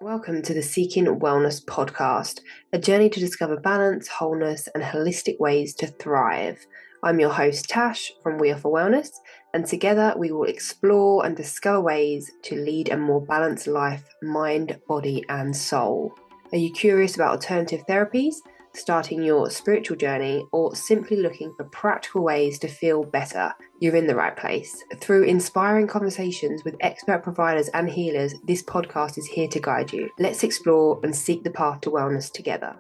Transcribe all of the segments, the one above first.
Welcome to the Seeking Wellness podcast, a journey to discover balance, wholeness, and holistic ways to thrive. I'm your host, Tash from We Are for Wellness, and together we will explore and discover ways to lead a more balanced life, mind, body, and soul. Are you curious about alternative therapies, starting your spiritual journey, or simply looking for practical ways to feel better? You're in the right place. Through inspiring conversations with expert providers and healers, this podcast is here to guide you. Let's explore and seek the path to wellness together.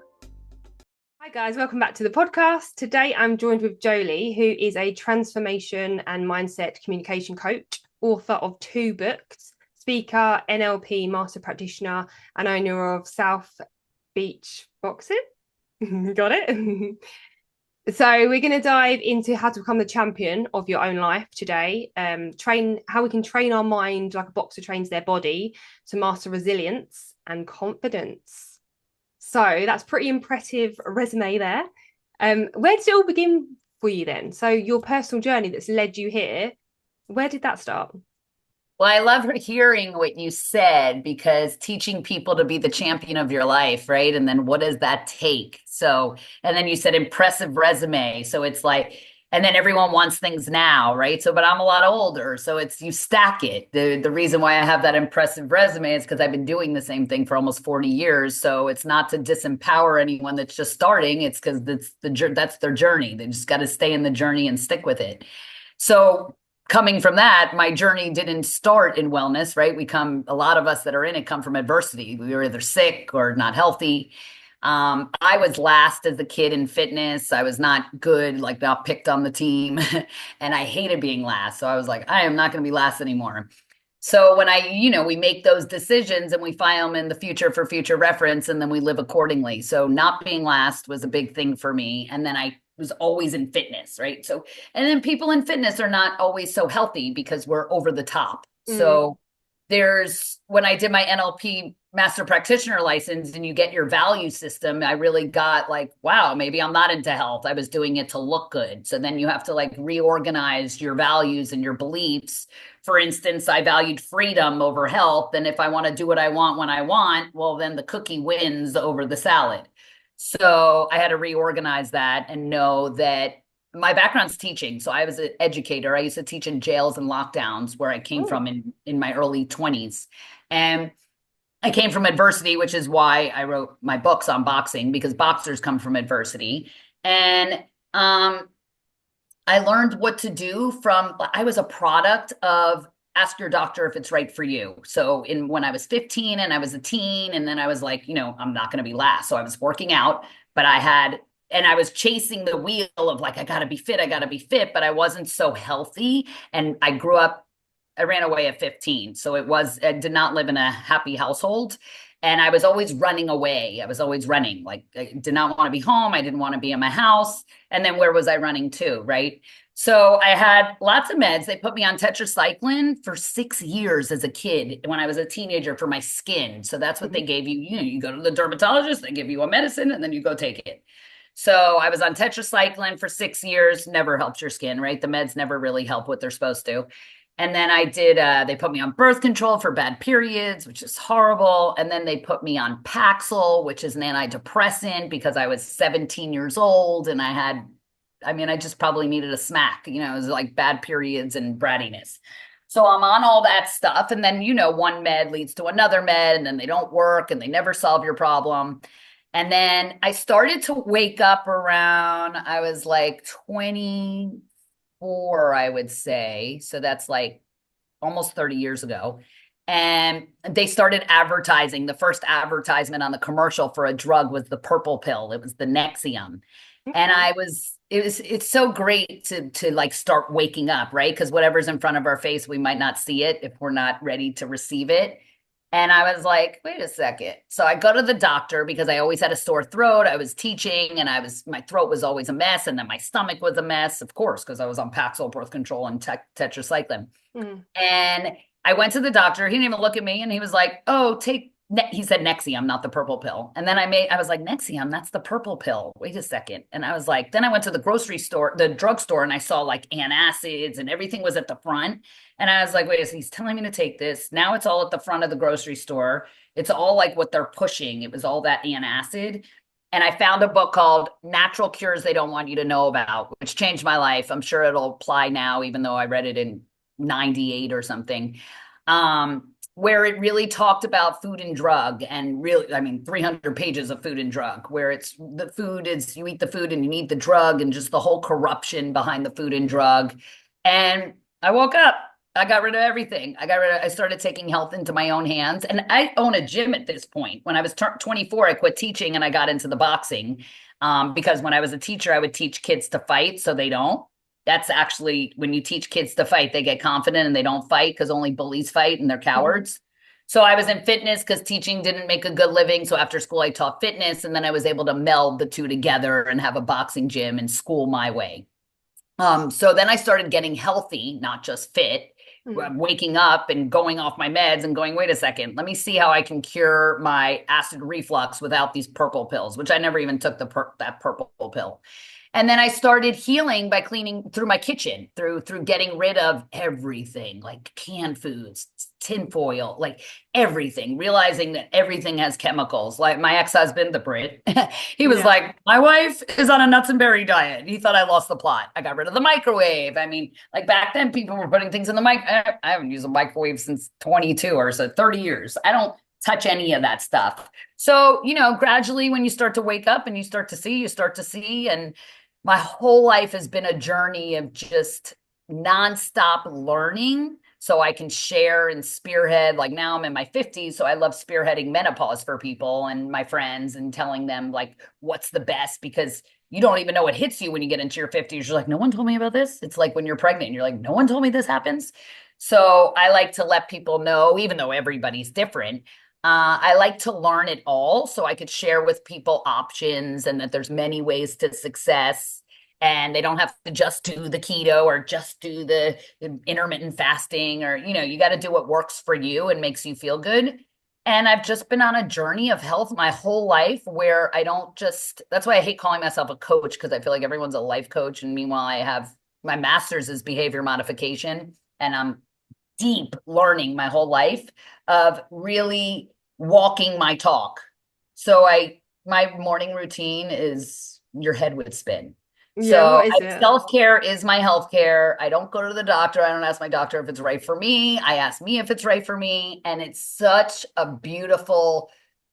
Hi guys, welcome back to the podcast. Today I'm joined with Jolie, who is a transformation and mindset communication coach, author of 2 books, speaker, NLP master practitioner, and owner of South Beach Boxing. Got it? So we're going to dive into how to become the champion of your own life today. How we can train our mind like a boxer trains their body to master resilience and confidence. So that's pretty impressive resume there. Where did it all begin for you then? So your personal journey that's led you here, where did that start? Well, I love hearing what you said because teaching people to be the champion of your life, right? And then what does that take? So, and then you said impressive resume. So it's like, and then everyone wants things now, right? So, but I'm a lot older. So it's, you stack it. The reason why I have that impressive resume is because I've been doing the same thing for almost 40 years. So it's not to disempower anyone that's just starting. It's because that's their journey. They just got to stay in the journey and stick with it. So coming from that, my journey didn't start in wellness, right? A lot of us that are in it come from adversity. We were either sick or not healthy. I was last as a kid in fitness. I was not good, like not picked on the team. And I hated being last. So I was like, I am not going to be last anymore. So when we make those decisions and we file them in the future for future reference, and then we live accordingly. So not being last was a big thing for me. And then I was always in fitness, right? So, and then people in fitness are not always so healthy because we're over the top. So when I did my NLP master practitioner license and you get your value system, I really got like, wow, maybe I'm not into health. I was doing it to look good. So then you have to like reorganize your values and your beliefs. For instance, I valued freedom over health. And if I want to do what I want when I want, well, then the cookie wins over the salad. So I had to reorganize that and know that my background's teaching. So I was an educator. I used to teach in jails and lockdowns where I came from in my early 20s. And I came from adversity, which is why I wrote my books on boxing, because boxers come from adversity. And I learned what to do I was a product of ask your doctor if it's right for you. So when I was 15 and I was a teen, and then I was like, I'm not going to be last. So I was working out, but I was chasing the wheel of like, I got to be fit, but I wasn't so healthy. And I ran away at 15. So I did not live in a happy household. And I was always running away. I was always running. Like I did not want to be home. I didn't want to be in my house. And then where was I running to? Right. So I had lots of meds. They put me on tetracycline for 6 years as a kid when I was a teenager for my skin. So that's what they gave you. You go to the dermatologist, they give you a medicine, and then you go take it. So I was on tetracycline for 6 years, never helped your skin, right? The meds never really help what they're supposed to. And then they put me on birth control for bad periods, which is horrible. And then they put me on Paxil, which is an antidepressant because I was 17 years old and I just probably needed a smack, it was like bad periods and brattiness. So I'm on all that stuff. And then, one med leads to another med, and then they don't work and they never solve your problem. And then I started to wake up around, I was like 24, I would say. So that's like almost 30 years ago. And they started advertising. The first advertisement on the commercial for a drug was the purple pill. It was the Nexium. And it's so great to like start waking up, right? Because whatever's in front of our face, we might not see it if we're not ready to receive it. And I was like, wait a second. So I go to the doctor because I always had a sore throat. I was teaching and my throat was always a mess. And then my stomach was a mess, of course, because I was on Paxil, birth control, and tetracycline. And I went to the doctor. He didn't even look at me. And he was like, oh, take He said Nexium, not the purple pill. And then I was like, Nexium, that's the purple pill. Wait a second. And I was like, then I went to the grocery store, the drugstore, and I saw like antacids and everything was at the front. And I was like, wait, he's telling me to take this. Now it's all at the front of the grocery store. It's all like what they're pushing. It was all that antacid. And I found a book called Natural Cures They Don't Want You to Know About, which changed my life. I'm sure it'll apply now, even though I read it in 98 or something. Where it really talked about food and drug, and really, I mean, 300 pages of food and drug, where it's the food is you eat the food and you need the drug, and just the whole corruption behind the food and drug. And I woke up. I got rid of everything. I started taking health into my own hands. And I own a gym at this point. When I was 24, I quit teaching and I got into the boxing. Because when I was a teacher, I would teach kids to fight so they don't. That's actually when you teach kids to fight, they get confident and they don't fight because only bullies fight and they're cowards. So I was in fitness because teaching didn't make a good living. So after school, I taught fitness, and then I was able to meld the two together and have a boxing gym and school my way. So then I started getting healthy, not just fit, waking up and going off my meds and going, wait a second, let me see how I can cure my acid reflux without these purple pills, which I never even took that purple pill. And then I started healing by cleaning through my kitchen, through getting rid of everything, like canned foods, tinfoil, like everything, realizing that everything has chemicals. Like my ex-husband, the Brit, he was like, my wife is on a nuts and berry diet. He thought I lost the plot. I got rid of the microwave. I mean, like back then, people were putting things in the I haven't used a microwave since 22 or so, 30 years. I don't touch any of that stuff. So, gradually when you start to wake up and you start to see, and my whole life has been a journey of just nonstop learning so I can share and spearhead. Like now I'm in my 50s, so I love spearheading menopause for people and my friends and telling them like what's the best, because you don't even know what hits you when you get into your 50s. You're like, no one told me about this. It's like when you're pregnant, you're like, no one told me this happens. So I like to let people know, even though everybody's different, I like to learn it all so I could share with people options and that there's many ways to success, and they don't have to just do the keto or just do the intermittent fasting, or, you got to do what works for you and makes you feel good. And I've just been on a journey of health my whole life where that's why I hate calling myself a coach, because I feel like everyone's a life coach. And meanwhile, I have my master's is behavior modification, and I'm deep learning my whole life of really walking my talk. So my morning routine is your head would spin. So what is it? self-care is my healthcare. I don't go to the doctor. I don't ask my doctor if it's right for me. I ask me if it's right for me. And it's such a beautiful,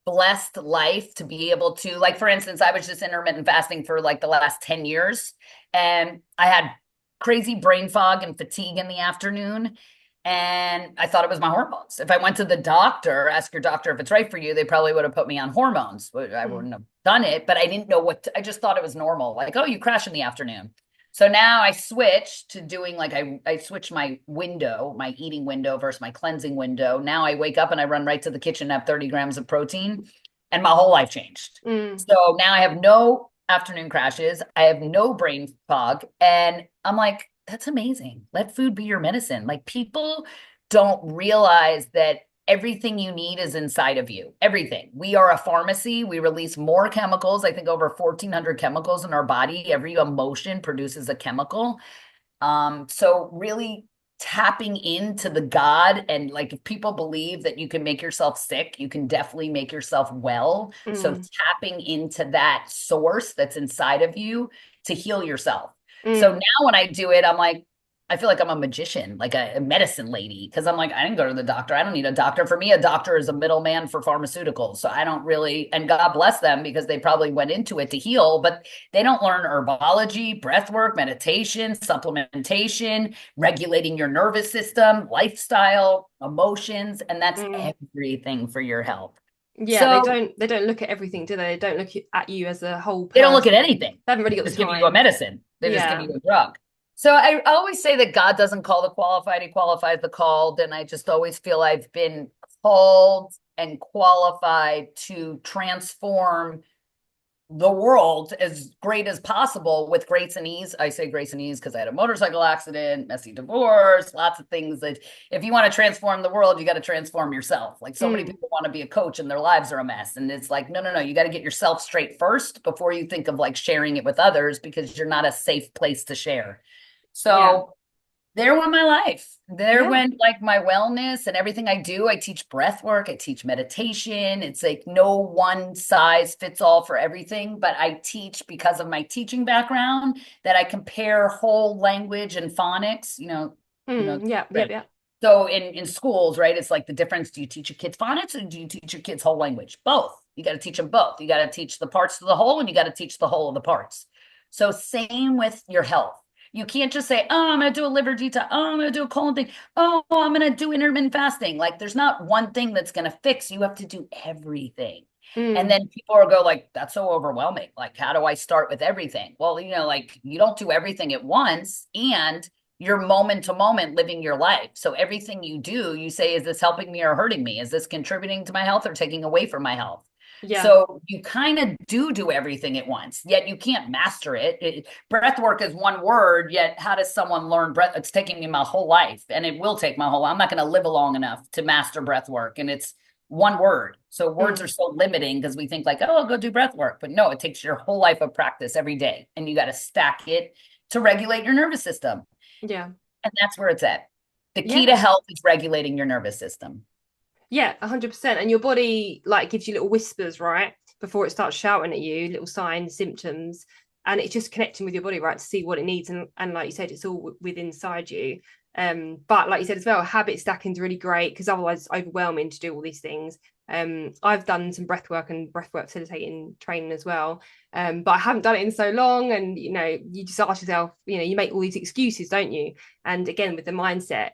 blessed life to be able to, like, for instance, I was just intermittent fasting for like the last 10 years. And I had crazy brain fog and fatigue in the afternoon. And I thought it was my hormones. If I went to the doctor, ask your doctor if it's right for you, they probably would have put me on hormones. I wouldn't have done it, but I didn't know I just thought it was normal. Like, oh, you crash in the afternoon. So now I switched to doing like, I switched my window, my eating window versus my cleansing window. Now I wake up and I run right to the kitchen and have 30 grams of protein, and my whole life changed. So now I have no afternoon crashes. I have no brain fog. And I'm like, that's amazing. Let food be your medicine. Like, people don't realize that everything you need is inside of you. Everything. We are a pharmacy. We release more chemicals. I think over 1,400 chemicals in our body. Every emotion produces a chemical. So really tapping into the God, and like, if people believe that you can make yourself sick, you can definitely make yourself well. So tapping into that source that's inside of you to heal yourself. So now when I do it, I'm like, I feel like I'm a magician, like a medicine lady, because I'm like, I didn't go to the doctor. I don't need a doctor. For me, a doctor is a middleman for pharmaceuticals. So I don't really, and God bless them, because they probably went into it to heal, but they don't learn herbology, breath work, meditation, supplementation, regulating your nervous system, lifestyle, emotions, and that's everything for your health. Yeah, so they don't look at everything, do they? They don't look at you as a whole person. They don't look at anything. They haven't really got the time. They just give you a medicine. They just give you a drug. So I always say that God doesn't call the qualified, he qualifies the called. And I just always feel I've been called and qualified to transform the world as great as possible with grace and ease. I say grace and ease because I had a motorcycle accident, messy divorce, lots of things that if you want to transform the world, you got to transform yourself. Like so many people want to be a coach and their lives are a mess. And it's like, no, you got to get yourself straight first before you think of like sharing it with others because you're not a safe place to share. Yeah. So there went my life. There Yeah. went like my wellness and everything I do. I teach breath work, I teach meditation. It's like no one size fits all for everything, but I teach because of my teaching background that I compare whole language and phonics, Yeah. Yeah. Yeah. so in schools, right? It's like the difference. Do you teach your kids phonics or do you teach your kids whole language? Both. You got to teach them both. You got to teach the parts to the whole and you got to teach the whole of the parts. So same with your health. You can't just say, oh, I'm going to do a liver detox. Oh, I'm going to do a colon thing. Oh, I'm going to do intermittent fasting. Like there's not one thing that's going to fix. You have to do everything. And Mm. then people are go like, that's so overwhelming. Like, how do I start with everything? Well, like you don't do everything at once and you're moment to moment living your life. So everything you do, you say, is this helping me or hurting me? Is this contributing to my health or taking away from my health? Yeah. So you kind of do everything at once, yet you can't master it. Breath work is one word, yet how does someone learn breath? It's taking me my whole life and it will take my whole life. I'm not going to live long enough to master breath work. And it's one word. So words are so limiting because we think like, oh, I'll go do breath work. But no, it takes your whole life of practice every day. And you got to stack it to regulate your nervous system. Yeah. And that's where it's at. The key Yeah. to health is regulating your nervous system. Yeah, 100%. And your body like gives you little whispers, right? Before it starts shouting at you, little signs, symptoms. And it's just connecting with your body, right? To see what it needs. And like you said, it's all within inside you. But like you said as well, habit stacking is really great because otherwise it's overwhelming to do all these things. I've done some breath work and breath work facilitating training as well. But I haven't done it in so long. And you just ask yourself, you make all these excuses, don't you? And again, with the mindset,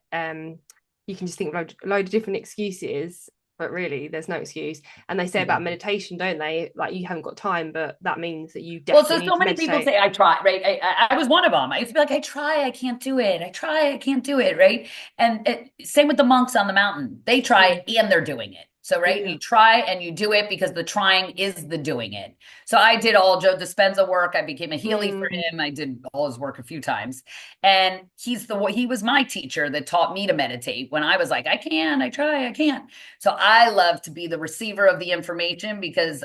you can just think of a load of different excuses, but really there's no excuse. And they say about meditation, don't they? Like you haven't got time, but that means that you Well, so definitely need to many people meditate. say I try, right? I was one of them. I used to be like, I try, I can't do it. I try, I can't do it, right? And same with the monks on the mountain. They try and they're doing it. So, right, Yeah. you try and you do it because the trying is the doing it. So I did all Joe Dispenza work. I became a Healy for him. I did all his work a few times. And he was my teacher that taught me to meditate when I was like, I can, I try, I can't. So I love to be the receiver of the information because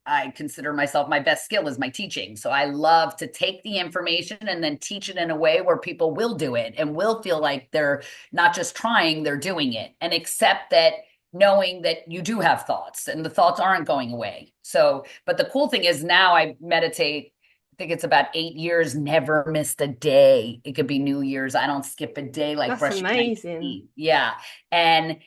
I consider myself my best skill is my teaching. So I love to take the information and then teach it in a way where people will do it and will feel like they're not just trying, they're doing it and accept that knowing that you do have thoughts and the thoughts aren't going away. So, but the cool thing is now I meditate. I think it's about 8 years, never missed a day. It could be New Year's. I don't skip a day like That's brushing my amazing. teeth. Yeah. And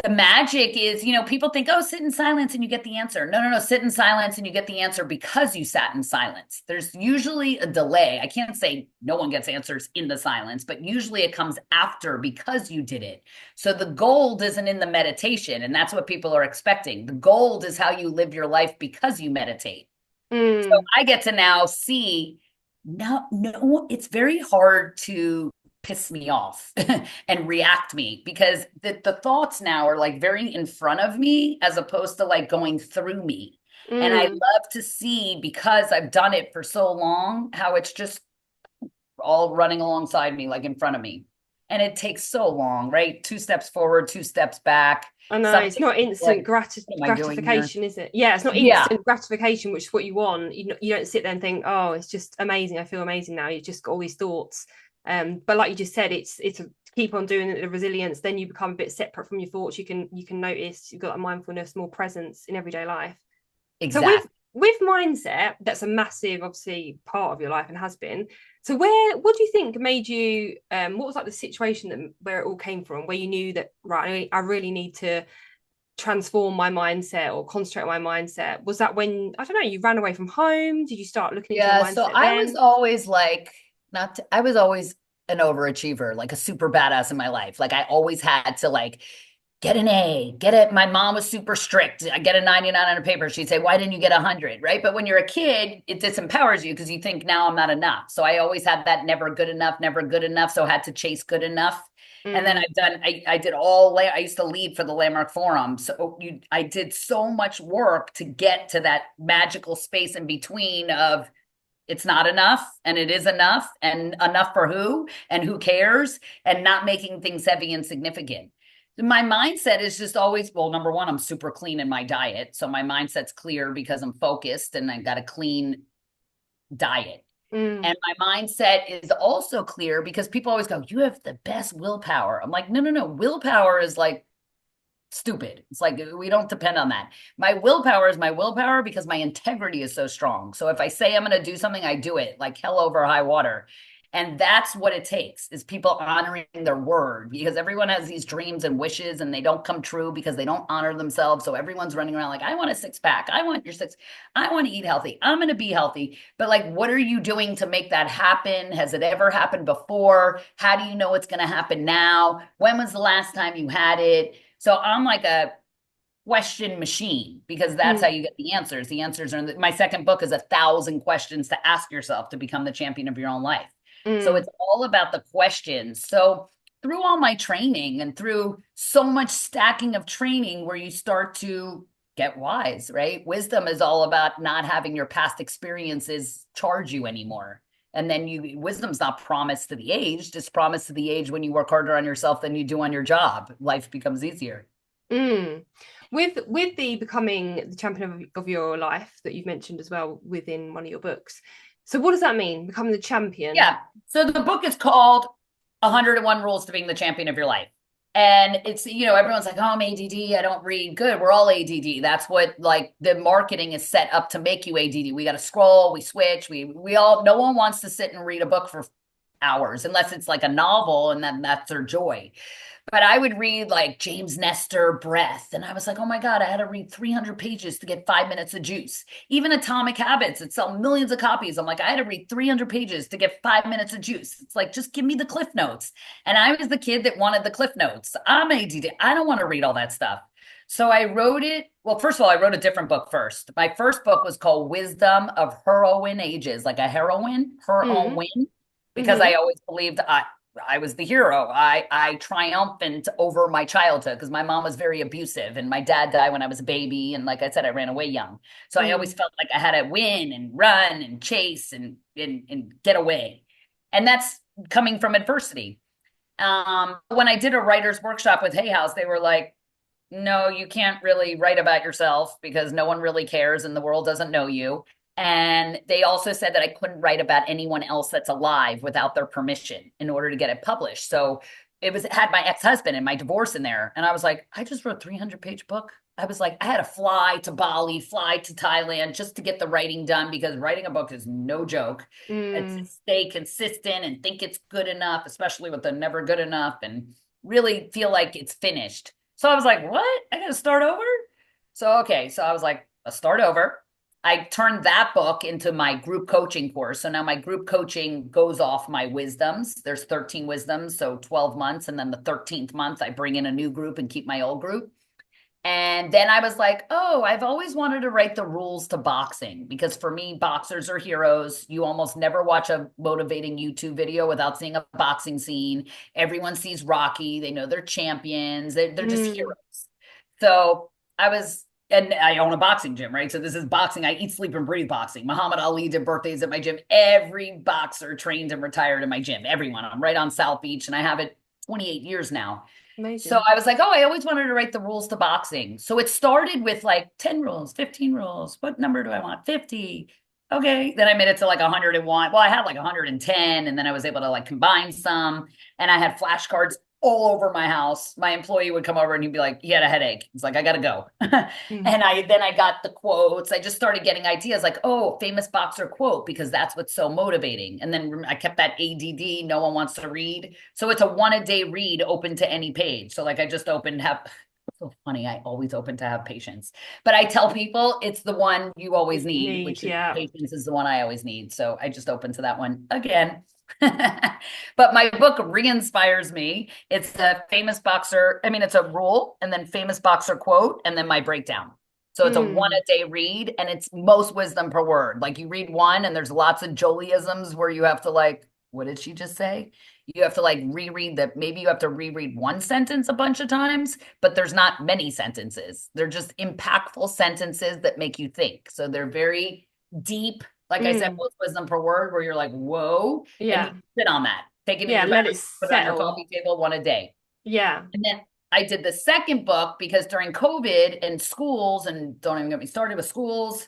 the magic is, people think, oh, sit in silence and you get the answer. No. Sit in silence and you get the answer because you sat in silence. There's usually a delay. I can't say no one gets answers in the silence, but usually it comes after because you did it. So the gold isn't in the meditation. And that's what people are expecting. The gold is how you live your life because you meditate. So I get to now see, no, it's very hard to piss me off and react me because the thoughts now are like very in front of me as opposed to like going through me. And I love to see because I've done it for so long, how it's just all running alongside me, like in front of me. And it takes so long, right? 2 steps forward, 2 steps back. I know it's Something not instant like, what am I doing here? gratification, is it? Yeah, it's not Yeah, instant gratification, which is what you want. You don't sit there and think, oh, it's just amazing. I feel amazing now. You just got all these thoughts. But like you just said, it's a keep on doing the resilience. Then you become a bit separate from your thoughts. You can notice you've got a mindfulness, more presence in everyday life. So with exactly. with mindset, that's a massive, obviously, part of your life and has been. So what do you think made you? What was like the situation where it all came from, where you knew that right, I really need to transform my mindset or concentrate on my mindset? Was that when I don't know, you ran away from home? Did you start looking into your Yeah, so mindset I was then? always like, not to, I was always an overachiever, like a super badass in my life. Like I always had to like get an A, get it. My mom was super strict. I get a 99 on a paper. She'd say, why didn't you get 100? Right. But when you're a kid, it disempowers you because you think now I'm not enough. So I always had that never good enough, never good enough. So I had to chase good enough. And then Mm. I did I used to lead for the Landmark Forum. So I did so much work to get to that magical space in between of it's not enough and it is enough and enough for who and who cares and not making things heavy and significant. My mindset is just always, well, number one, I'm super clean in my diet. So my mindset's clear because I'm focused and I got a clean diet. Mm. And my mindset is also clear because people always go, you have the best willpower. I'm like, no, no, no. Willpower is like stupid. It's like we don't depend on that. My willpower is my willpower because my integrity is so strong. So if I say I'm going to do something, I do it like hell over high water. And that's what it takes is people honoring their word because everyone has these dreams and wishes and they don't come true because they don't honor themselves. So everyone's running around like, I want a six pack. I want your six. I want to eat healthy. I'm going to be healthy. But like, what are you doing to make that happen? Has it ever happened before? How do you know it's going to happen now? When was the last time you had it? So I'm like a question machine because that's how Mm. you get the answers. The answers are my second book is 1,000 questions to ask yourself to become the champion of your own life. So Mm. it's all about the questions. So through all my training and through so much stacking of training where you start to get wise, right? Wisdom is all about not having your past experiences charge you anymore. And then wisdom's not promised to the age, it's promised to the age when you work harder on yourself than you do on your job. Life becomes easier. Mm. With the becoming the champion of your life that you've mentioned as well within one of your books. So what does that mean? Becoming the champion? Yeah. So the book is called 101 Rules to Being the Champion of Your Life. And it's, everyone's like, oh, I'm ADD. I don't read. Good. We're all ADD. That's what like the marketing is set up to make you ADD. We got to scroll, we switch, we all, no one wants to sit and read a book for hours unless it's like a novel and then that's their joy. But I would read like James Nestor Breath. And I was like, oh my God, I had to read 300 pages to get 5 minutes of juice. Even Atomic Habits, it sells millions of copies. I'm like, I had to read 300 pages to get 5 minutes of juice. It's like, just give me the Cliff Notes. And I was the kid that wanted the Cliff Notes. I'm ADD. I don't want to read all that stuff. So I wrote it. Well, first of all, I wrote a different book first. My first book was called Wisdom of Heroine Ages, like a heroine, her own Mm. win, because I Mm-hmm. always believed I was the hero. I triumphant over my childhood because my mom was very abusive and my dad died when I was a baby. And like I said, I ran away young. So I always Mm. felt like I had to win and run and chase and get away. And that's coming from adversity. When I did a writer's workshop with Hay House, they were like, no, you can't really write about yourself because no one really cares and the world doesn't know you. And they also said that I couldn't write about anyone else that's alive without their permission in order to get it published. So it had my ex-husband and my divorce in there. And I was like, I just wrote a 300-page book. I was like, I had to fly to Bali, fly to Thailand just to get the writing done because writing a book is no joke. It's to Mm. stay consistent and think it's good enough, especially with the never good enough, and really feel like it's finished. So I was like, what? I got to start over? So, okay. So I was like, let's start over. I turned that book into my group coaching course. So now my group coaching goes off my wisdoms. There's 13 wisdoms, so 12 months. And then the 13th month, I bring in a new group and keep my old group. And then I was like, oh, I've always wanted to write the rules to boxing because for me, boxers are heroes. You almost never watch a motivating YouTube video without seeing a boxing scene. Everyone sees Rocky. They know they're champions. They're just Mm. heroes. So and I own a boxing gym, right? So this is boxing. I eat, sleep, and breathe boxing. Muhammad Ali did birthdays at my gym. Every boxer trained and retired in my gym. Everyone. I'm right on South Beach and I have it 28 years now. So Amazing. I was like, oh, I always wanted to write the rules to boxing. So it started with like 10 rules, 15 rules. What number do I want? 50. Okay. Then I made it to like 101. Well, I had like 110, and then I was able to like combine some. And I had flashcards all over my house. My employee would come over and he'd be like, he had a headache. He's like, I gotta go. Mm. And I got the quotes. I just started getting ideas like, oh, famous boxer quote, because that's what's so motivating. And then I kept that ADD, no one wants to read. So it's a one a day read open to any page. So like I just opened have so funny. I always open to have patience. But I tell people it's the one you always need, Need, which is yeah. patience is the one I always need. So I just open to that one again. But my book re-inspires me. It's a famous boxer. I mean, it's a rule and then famous boxer quote and then my breakdown. So it's a one Mm. a day read and it's most wisdom per word. Like you read one and there's lots of Jolieisms where you have to like what did she just say? You have to like reread that. Maybe you have to reread one sentence a bunch of times, but there's not many sentences. They're just impactful sentences that make you think. So they're very deep. Like I said, Mm. most wisdom per word, where you're like, whoa, and you Yeah. sit on that. Take it in Yeah. your Let bedroom, it put it on your settle. coffee table, one a day. Yeah. And then I did the second book because during COVID and schools, and don't even get me started with schools,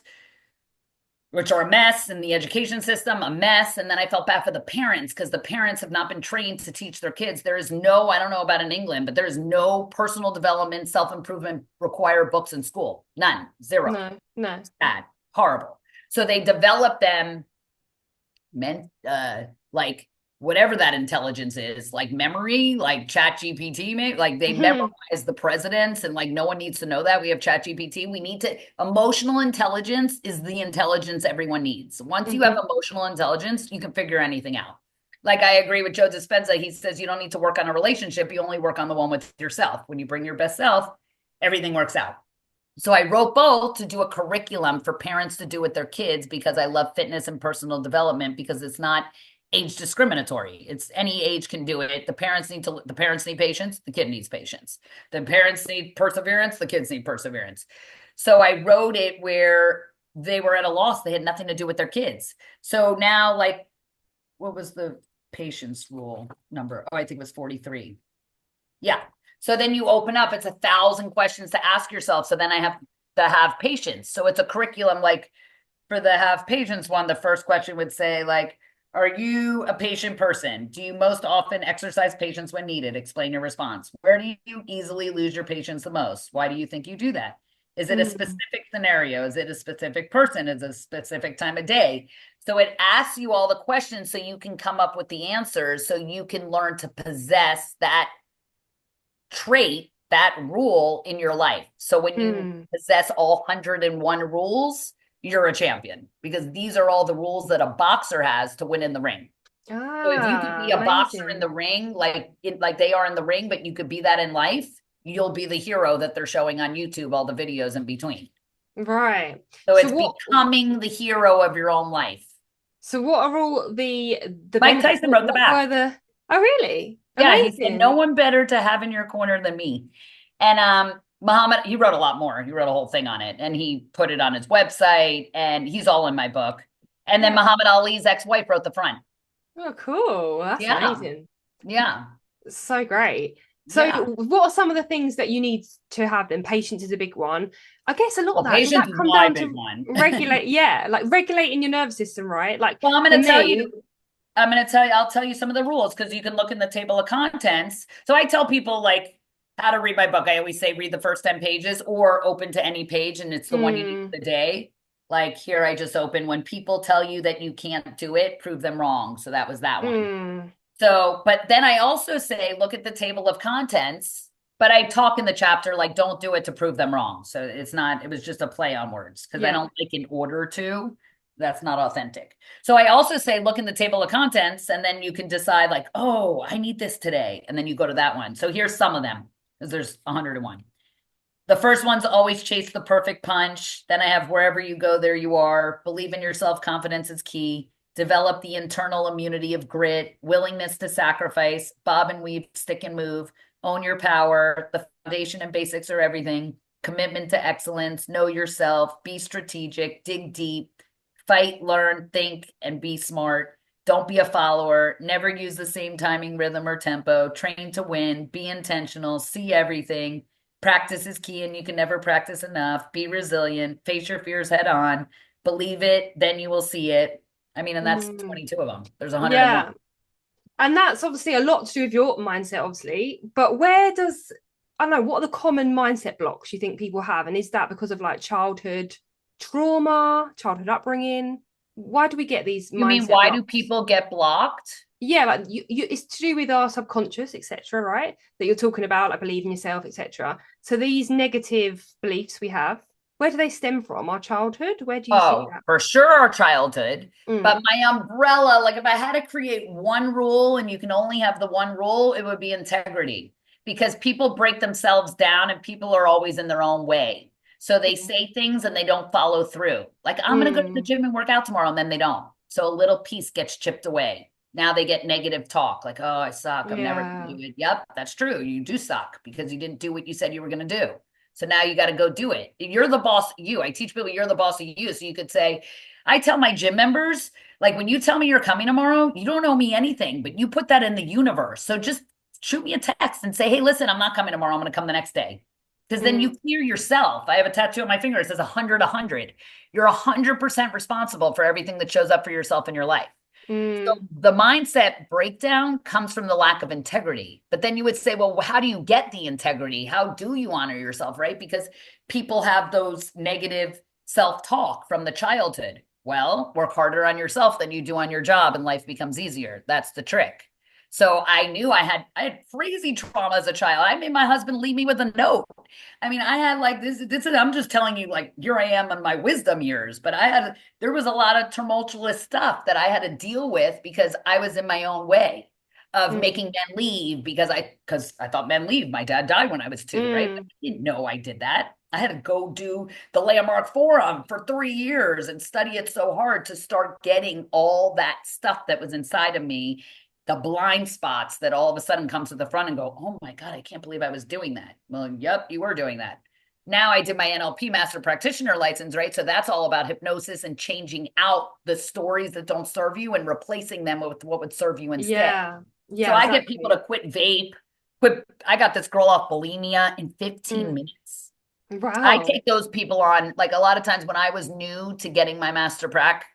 which are a mess, and the education system, a mess. And then I felt bad for the parents because the parents have not been trained to teach their kids. There is no, I don't know about in England, but there is no personal development, self-improvement required books in school. None, zero. No, no. Bad, horrible. So they develop them meant like whatever that intelligence is, like memory, like chat gpt, maybe like they memorize the presidents, and like no one needs to know that we have chat gpt. We need to, emotional intelligence is the intelligence everyone needs. Once you have Hmm. emotional intelligence, you can figure anything out. Like I agree with Joe Dispenza. He says you don't need to work on a relationship, you only work on the one with yourself. When you bring your best self, everything works out. So I wrote both to do a curriculum for parents to do with their kids, because I love fitness and personal development, because it's not age discriminatory. It's any age can do it. The parents need patience, the kid needs patience. The parents need perseverance, the kids need perseverance. So I wrote it where they were at a loss, they had nothing to do with their kids. So now, like, what was the patience rule number? Oh, I think it was 43. Yeah. So then you open up, it's 1,000 questions to ask yourself. So then I have to have patience. So it's a curriculum. Like for the have patience one, the first question would say, like, are you a patient person? Do you most often exercise patience when needed? Explain your response. Where do you easily lose your patience the most? Why do you think you do that? Is it a Mm. specific scenario? Is it a specific person? Is it a specific time of day? So it asks you all the questions so you can come up with the answers, so you can learn to possess that trait, that rule in your life. So when you Mm. possess all 101 rules, you're a champion, because these are all the rules that a boxer has to win in the ring. So if you could Ah, be a boxer in amazing. the ring, like they are in the ring, but you could be that in life, you'll be the hero that they're showing on YouTube, all the videos in between. Right. So So it's what becoming the hero of your own life. so what are all the Mike benefits? Tyson wrote the What were back. the Oh, really? Yeah, he said no Amazing. one better to have in your corner than me. And Muhammad, he wrote a lot more. He wrote a whole thing on it, and he put it on his website, and he's all in my book. And then Yeah. Muhammad Ali's ex-wife wrote the front. Oh, cool. That's Yeah. amazing. Yeah. So great. So Yeah. what are some of the things that you need to have then? Patience is a big one. I guess a lot of Well, that, does patience that is come my down big to one. regulate, yeah, like regulating your nervous system, right? Like Well, for me, I'll tell you some of the rules, because you can look in the table of contents. So I tell people like how to read my book. I always say read the first 10 pages or open to any page, and it's the one you need mm, for the day. Like here, I just opened, when people tell you that you can't do it, prove them wrong. So that was that one. mm, So, but then I also say, look at the table of contents, but I talk in the chapter like, don't do it to prove them wrong. So it's not, it was just a play on words, because I yeah. don't like in order to. That's not authentic. So I also say, look in the table of contents, and then you can decide, like, oh, I need this today. And then you go to that one. So here's some of them, because there's 101. The first one's always chase the perfect punch. Then I have wherever you go, there you are. Believe in yourself. Confidence is key. Develop the internal immunity of grit, willingness to sacrifice, bob and weave, stick and move, own your power. The foundation and basics are everything. Commitment to excellence, know yourself, be strategic, dig deep, fight, learn, think, and be smart. Don't be a follower. Never use the same timing, rhythm, or tempo. Train to win. Be intentional. See everything. Practice is key, and you can never practice enough. Be resilient. Face your fears head on. Believe it, then you will see it. I mean, and that's Mm, 22 of them. There's 101. yeah. And that's obviously a lot to do with your mindset, obviously. But where does, I don't know, what are the common mindset blocks you think people have? And is that because of like childhood trauma, childhood upbringing? Why do we get these You mean, mindset why do blocks? people get blocked? Yeah, like it's to do with our subconscious, etc., right? That you're talking about, like believe in yourself, etc. So these negative beliefs we have, where do they stem from? Our childhood? Where do you see Oh, that? for sure, our childhood. But Mm, my umbrella, like if I had to create one rule and you can only have the one rule, it would be integrity, because people break themselves down and people are always in their own way. So they say things and they don't follow through. Like, I'm going to go to the mm, gym and work out tomorrow, and then they don't. So a little piece gets chipped away. Now they get negative talk like, oh, I suck. I'm never going to Yeah. do it. Yep, that's true. You do suck because you didn't do what you said you were going to do. So now you got to go do it. You're the boss of you. I teach people you're the boss of you. So you could say, I tell my gym members, like when you tell me you're coming tomorrow, you don't owe me anything, but you put that in the universe. So just shoot me a text and say, hey, listen, I'm not coming tomorrow. I'm going to come the next day. Because then you Mm. clear yourself. I have a tattoo on my finger. It says 100, 100. You're 100% responsible for everything that shows up for yourself in your life. So Mm. the mindset breakdown comes from the lack of integrity. But then you would say, well, how do you get the integrity? How do you honor yourself, right? Because people have those negative self-talk from the childhood. Well, work harder on yourself than you do on your job and life becomes easier. That's the trick. So I knew I had crazy trauma as a child. I made my husband leave me with a note. I mean, I had like this is I'm just telling you like here I am in my wisdom years, but there was a lot of tumultuous stuff that I had to deal with because I was in my own way of Mm. making men leave because I thought men leave. My dad died when I was 2, right? But Mm. I didn't know I did that. I had to go do the Landmark Forum for 3 years and study it so hard to start getting all that stuff that was inside of me, the blind spots that all of a sudden comes to the front and go, oh my God, I can't believe I was doing that. Well, yep, you were doing that. Now I did my NLP master practitioner license, right? So that's all about hypnosis and changing out the stories that don't serve you and replacing them with what would serve you instead. Yeah. So Yeah, I get people exactly. to quit vape, I got this girl off bulimia in 15 Mm. minutes. I Wow. take those people on, like a lot of times when I was new to getting my master prac,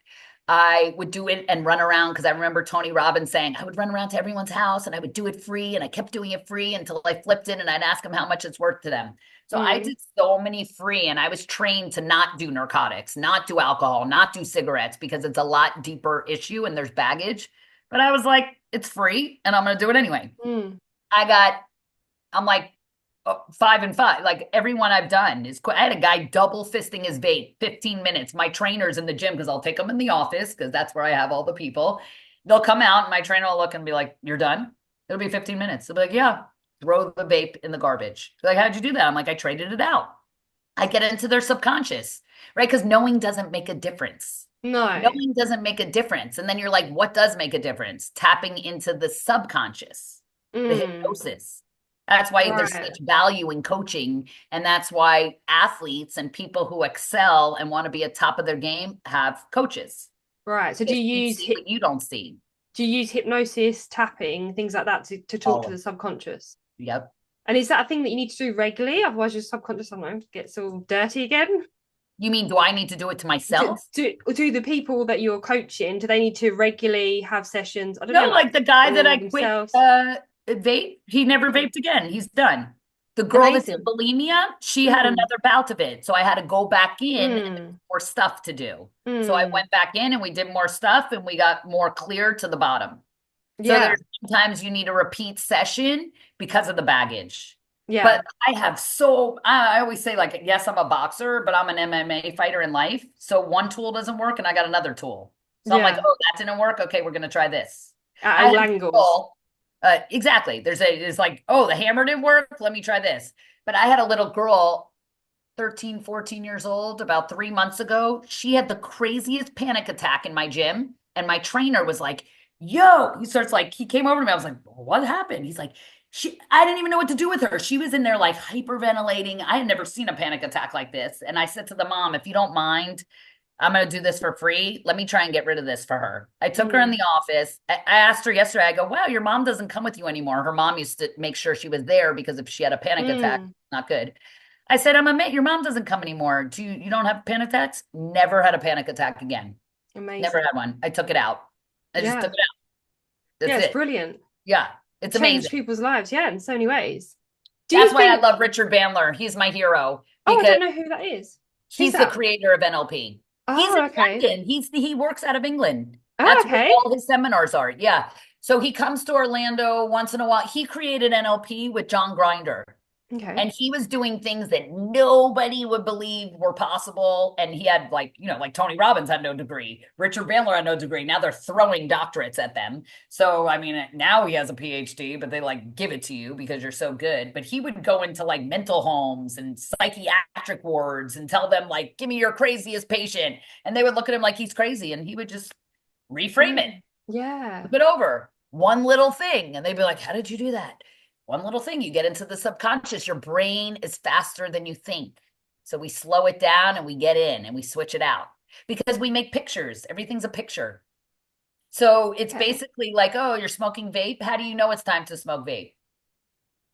I would do it and run around because I remember Tony Robbins saying I would run around to everyone's house and I would do it free. And I kept doing it free until I flipped it and I'd ask them how much it's worth to them. So I Mm. did so many free and I was trained to not do narcotics, not do alcohol, not do cigarettes because it's a lot deeper issue and there's baggage. But I was like, it's free and I'm going to do it anyway. Mm. I got I'm like 5 and 5. Like everyone I've done is. I had a guy double fisting his vape, 15 minutes. My trainer's in the gym because I'll take them in the office because that's where I have all the people. They'll come out and my trainer will look and be like, "You're done." It'll be 15 minutes. They'll be like, "Yeah." Throw the vape in the garbage. They're like, how'd you do that? I'm like, I traded it out. I get into their subconscious, right? Because knowing doesn't make a difference. No. Knowing doesn't make a difference. And then you're like, what does make a difference? Tapping into the subconscious, the Mm. hypnosis. That's why there's Right. such value in coaching. And that's why athletes and people who excel and want to be at top of their game have coaches. Right. So Because we see what you don't see. do you use hypnosis, tapping, things like that to talk All to of the it. subconscious? Yep. And is that a thing that you need to do regularly? Otherwise your subconscious sometimes gets all dirty again? You mean, do I need to do it to Do, myself? do the people that you're coaching, do they need to regularly have sessions? I don't No, know, like like the guy that for I quit themselves? vape, he never Mm. vaped again. He's done. The girl that's in Amazing. bulimia, she had Mm. another bout of it. So I had to go back in and there was Mm. more stuff to do. So I Mm. went back in and we did more stuff and we got more clear to the bottom. So Yeah. there's sometimes you need a repeat session because of the baggage. Yeah. But I always say, like, yes, I'm a boxer, but I'm an MMA fighter in life. So one tool doesn't work and I got another tool. So I'm like, Yeah. oh, that didn't work. Okay, we're going to try this. At I had all a angles. girl, exactly. It's like, oh, the hammer didn't work. Let me try this. But I had a little girl, 13, 14 years old, about 3 months ago. She had the craziest panic attack in my gym. And my trainer was like, yo, he came over to me. I was like, what happened? He's like, I didn't even know what to do with her. She was in there like hyperventilating. I had never seen a panic attack like this. And I said to the mom, if you don't mind, I'm going to do this for free. Let me try and get rid of this for her. I took her in Mm. the office. I asked her yesterday, I go, wow, your mom doesn't come with you anymore. Her mom used to make sure she was there because if she had a panic attack, Mm. not good. I said, I'm admit your mom doesn't come anymore. You don't have panic attacks? Never had a panic attack again. Never Amazing. had one. I took it out. I just took Yeah. it out. Yeah, That's it's it. brilliant. Yeah. It's Changed amazing. people's lives, yeah, in so many ways. Do you That's why I think, love Richard Bandler. He's my hero oh, I because don't know who that is. Who's he's the that? creator of NLP. He's in Oh, okay. London. He works out of England. Oh, That's where okay. all his seminars are. Yeah. So he comes to Orlando once in a while. He created NLP with John Grinder. Okay. And he was doing things that nobody would believe were possible. And he had like Tony Robbins had no degree. Richard Bandler had no degree. Now they're throwing doctorates at them. So, I mean, now he has a PhD, but they like give it to you because you're so good. But he would go into like mental homes and psychiatric wards and tell them like, give me your craziest patient. And they would look at him like he's crazy and he would just reframe it. Mm. Yeah. Flip it over. One little thing. And they'd be like, how did you do that? One little thing. You get into the subconscious. Your brain is faster than you think. So we slow it down and we get in and we switch it out because we make pictures. Everything's a picture. So it's Okay. basically like, oh, you're smoking vape. How do you know it's time to smoke vape?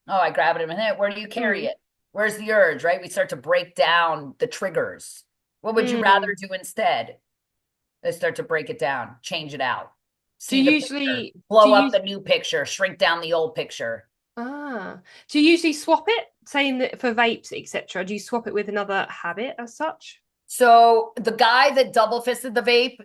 Oh, I grab it in my hand. Where do you carry Mm. it? Where's the urge, right? We start to break down the triggers. What would you rather Mm. do instead? They start to break it down, change it out, Do see the you picture, usually do blow up you the new picture, shrink down the old picture. do you usually swap it, saying that for vapes, etc.? Do you swap it with another habit as such? So the guy that double fisted the vape,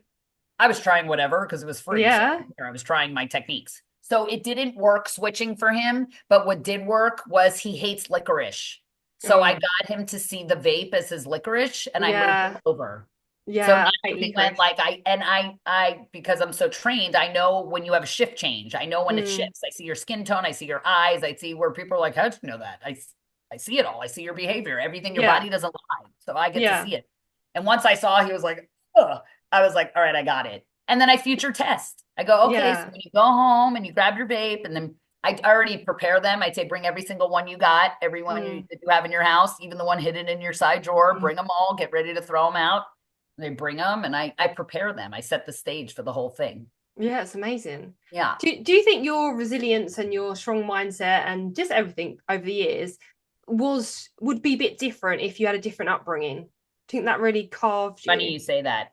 I was trying whatever because it was free. So Yeah. I was trying my techniques. So it didn't work switching for him, but what did work was he hates licorice. So I Oh, got him to see the vape as his licorice and I moved it yeah. over. So Yeah, I now hate he went licorice. like I because I'm so trained, I know when you have a shift change. I know when it Mm. shifts. I see your skin tone, I see your eyes, I see where people are like, how'd you know that? I see it all. I see your behavior, everything your Yeah. body doesn't lie. So I get to Yeah. see it. And once I saw he was like, ugh, I was like, all right, I got it. And then I future test. I go, okay, so Yeah. when you go home and you grab your vape, and then I already prepare them. I'd say bring every single one you got, every one Mm. that you have in your house, even the one hidden in your side drawer, Mm. bring them all, get ready to throw them out. They bring them and I prepare them. I set the stage for the whole thing. Yeah, it's amazing. Yeah. Do you think your resilience and your strong mindset and just everything over the years would be a bit different if you had a different upbringing? Do you think that really carved Funny you? you say that.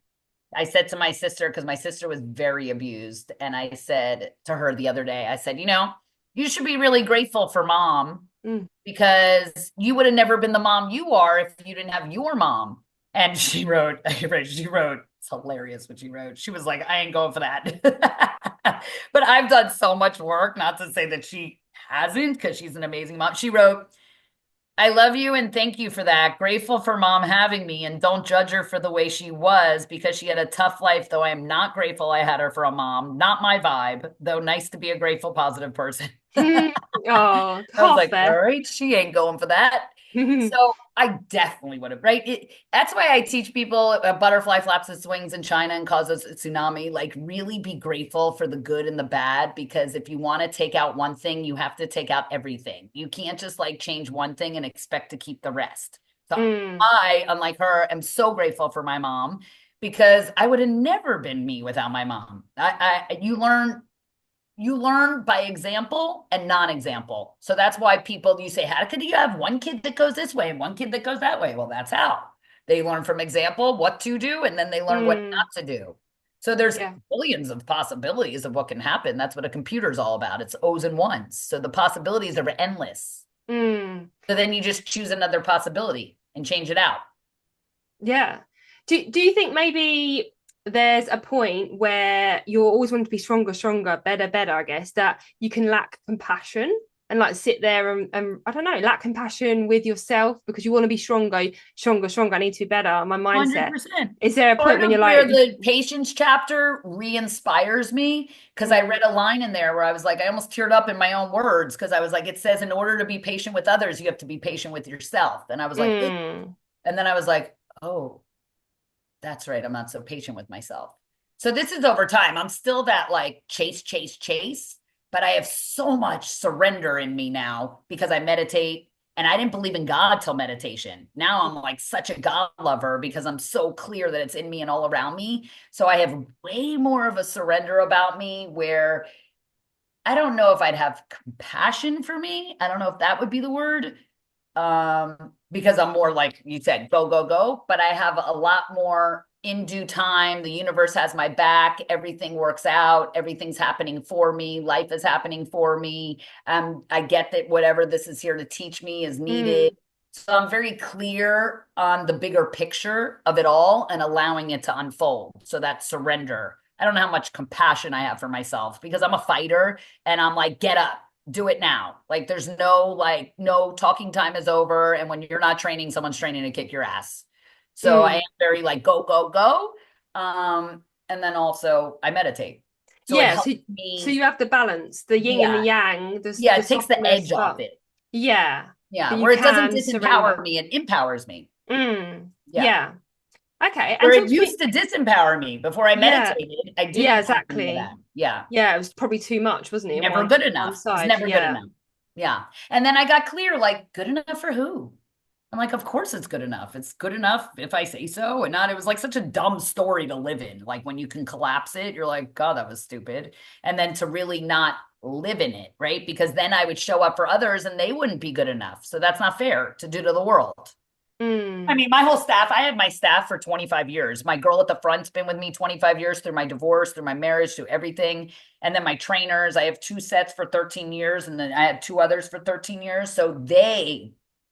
I said to my sister, because my sister was very abused, and I said to her the other day, I said, you should be really grateful for mom Mm. because you would have never been the mom you are if you didn't have your mom. And she wrote, it's hilarious what she wrote. She was like, I ain't going for that. But I've done so much work, not to say that she hasn't, because she's an amazing mom. She wrote, I love you and thank you for that. Grateful for mom having me and don't judge her for the way she was because she had a tough life, though I am not grateful I had her for a mom. Not my vibe, though nice to be a grateful, positive person. Oh, I was half like, all there. right, she ain't going for that. So I definitely would have, right? That's why I teach people a butterfly flaps its wings in China and causes a tsunami. Like, really be grateful for the good and the bad, because if you want to take out one thing, you have to take out everything. You can't just like change one thing and expect to keep the rest. So Mm. I, unlike her, am so grateful for my mom because I would have never been me without my mom. You learn by example and non-example. So that's why people, you say, how could you have one kid that goes this way and one kid that goes that way? Well, that's how they learn from example what to do, and then they learn what Mm. not to do. So there's Yeah. billions of possibilities of what can happen. That's what a computer's all about. It's O's and ones. So the possibilities are endless. Mm. So then you just choose another possibility and change it out. Yeah. Do you think maybe there's a point where you're always wanting to be stronger, stronger, better, better, I guess, that you can lack compassion and like sit there and I don't know, lack compassion with yourself because you want to be stronger, stronger, stronger. I need to be better. My mindset. 100%. Is there a point Part when of you're where like, the patience chapter re-inspires me, because I mm, read a line in there where I was like, I almost teared up in my own words because I was like, it says, in order to be patient with others, you have to be patient with yourself. And I was like, ugh. mm, And then I was like, oh, that's right. I'm not so patient with myself. So this is over time. I'm still that like chase, chase, chase, but I have so much surrender in me now because I meditate, and I didn't believe in God till meditation. Now I'm like such a God lover because I'm so clear that it's in me and all around me. So I have way more of a surrender about me where I don't know if I'd have compassion for me. I don't know if that would be the word, because I'm more like you said, go, go, go. But I have a lot more in due time. The universe has my back. Everything works out. Everything's happening for me. Life is happening for me. I get that whatever this is here to teach me is needed. mm, So I'm very clear on the bigger picture of it all and allowing it to unfold. So that surrender. I don't know how much compassion I have for myself because I'm a fighter and I'm like, get up, do it now. Like there's no talking time is over. And when you're not training, someone's training to kick your ass. So I am mm. very like go, go, go. And then also I meditate. So it Yeah. helps So me. you have the balance, the yin and the Yeah. yang, Yeah. the It takes the edge softness, off but it. yeah, Yeah. but you Where it doesn't can disempower surrender. me, it empowers me. Mm, Yeah. yeah. Okay, and Where talk it to me. used to disempower me before I Yeah, meditated. I didn't yeah, have any of exactly. that. Yeah. Yeah, it was probably too much, wasn't it, on Never one good one enough. It's side? never good Yeah. enough. Yeah. And then I got clear, like, good enough for who? I'm like, of course it's good enough. It's good enough if I say so and not. It was like such a dumb story to live in. Like when you can collapse it, you're like, God, that was stupid. And then to really not live in it, right? Because then I would show up for others and they wouldn't be good enough. So that's not fair to do to the world. I Mm. mean, my whole staff, I have my staff for 25 years. My girl at the front's been with me 25 years through my divorce, through my marriage, through everything. And then my trainers, I have two sets for 13 years, and then I had two others for 13 years. So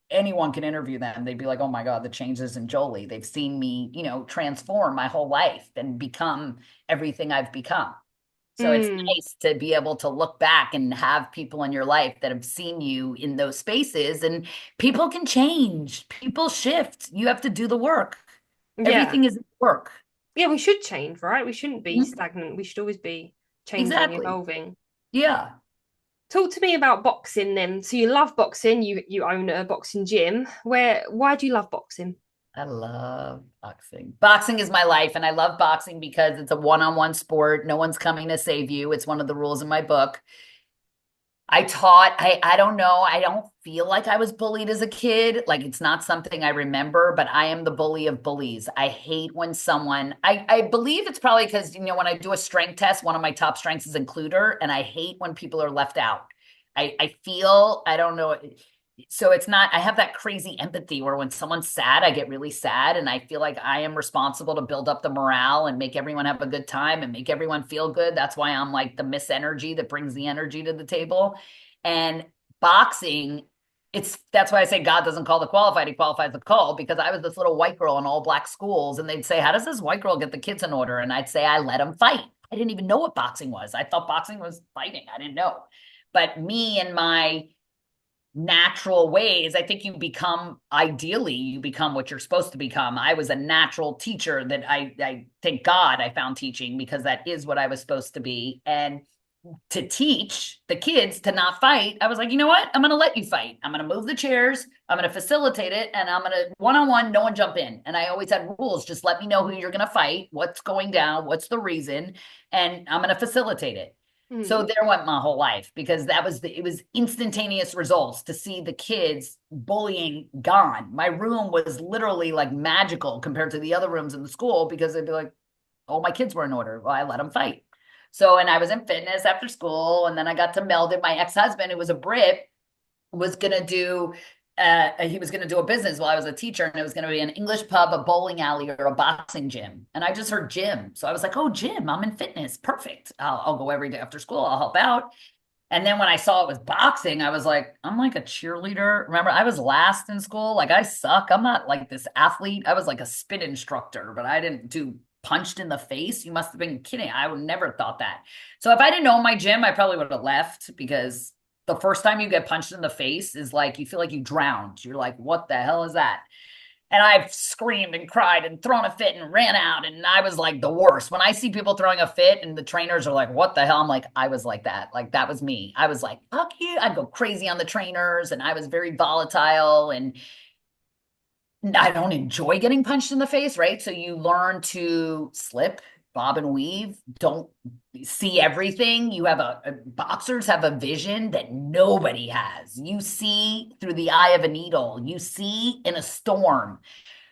anyone can interview them. They'd be like, oh my God, the changes in Jolie. They've seen me, transform my whole life and become everything I've become. So it's Mm. nice to be able to look back and have people in your life that have seen you in those spaces. And people can change, people shift. You have to do the work. Yeah. Everything is work. Yeah, we should change, right? We shouldn't be Mhm. stagnant. We should always be changing, Exactly. evolving. Yeah. Talk to me about boxing then. So you love boxing, you own a boxing gym. Why do you love boxing? I love boxing. Boxing is my life, and I love boxing because it's a one-on-one sport. No one's coming to save you. It's one of the rules in my book. I don't know. I don't feel like I was bullied as a kid. Like it's not something I remember, but I am the bully of bullies. I hate when I believe it's probably because, when I do a strength test, one of my top strengths is includer, and I hate when people are left out. I don't know. So it's not, I have that crazy empathy where when someone's sad, I get really sad. And I feel like I am responsible to build up the morale and make everyone have a good time and make everyone feel good. That's why I'm like the Miss Energy that brings the energy to the table. And boxing, that's why I say God doesn't call the qualified, he qualifies the call, because I was this little white girl in all black schools and they'd say, how does this white girl get the kids in order? And I'd say, I let them fight. I didn't even know what boxing was. I thought boxing was fighting. I didn't know. But me and my natural ways, I think you become what you're supposed to become. I was a natural teacher that I thank God I found teaching, because that is what I was supposed to be. And to teach the kids to not fight, I was like, you know what? I'm going to let you fight. I'm going to move the chairs. I'm going to facilitate it. And I'm going to one-on-one, no one jump in. And I always had rules. Just let me know who you're going to fight, what's going down, what's the reason. And I'm going to facilitate it. So Mm. there went my whole life, because it was instantaneous results to see the kids bullying gone. My room was literally like magical compared to the other rooms in the school, because they'd be like, oh, my kids were in order. Well, I let them fight. So, and I was in fitness after school, and then I got to meld it. My ex-husband, who was a Brit, was gonna do he was gonna do a business while I was a teacher, and it was gonna be an English pub, a bowling alley, or a boxing gym. And I just heard gym. So I was like, oh, gym, I'm in fitness. Perfect. I'll go every day after school, I'll help out. And then when I saw it was boxing, I was like, I'm like a cheerleader. Remember, I was last in school. Like, I suck. I'm not like this athlete. I was like a spin instructor, but I didn't do punched in the face. You must have been kidding. I would never thought that. So if I didn't know my gym, I probably would have left, because the first time you get punched in the face is like you feel like you drowned. You're like, what the hell is that? And I've screamed and cried and thrown a fit and ran out. And I was like the worst. When I see people throwing a fit and the trainers are like, what the hell? I'm like, I was like that. Like, that was me. I was like, fuck you. I'd go crazy on the trainers, and I was very volatile. And I don't enjoy getting punched in the face, right? So you learn to slip, bob and weave, don't see everything. Boxers have a vision that nobody has. You see through the eye of a needle, you see in a storm.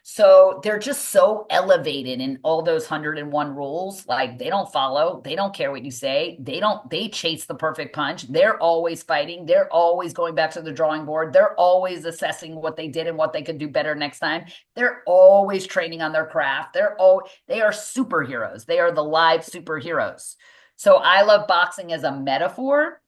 So they're just so elevated in all those 101 rules. Like, they don't follow, they don't care what you say. They chase the perfect punch. They're always fighting. They're always going back to the drawing board. They're always assessing what they did and what they could do better next time. They're always training on their craft. They are superheroes. They are the live superheroes. So I love boxing as a metaphor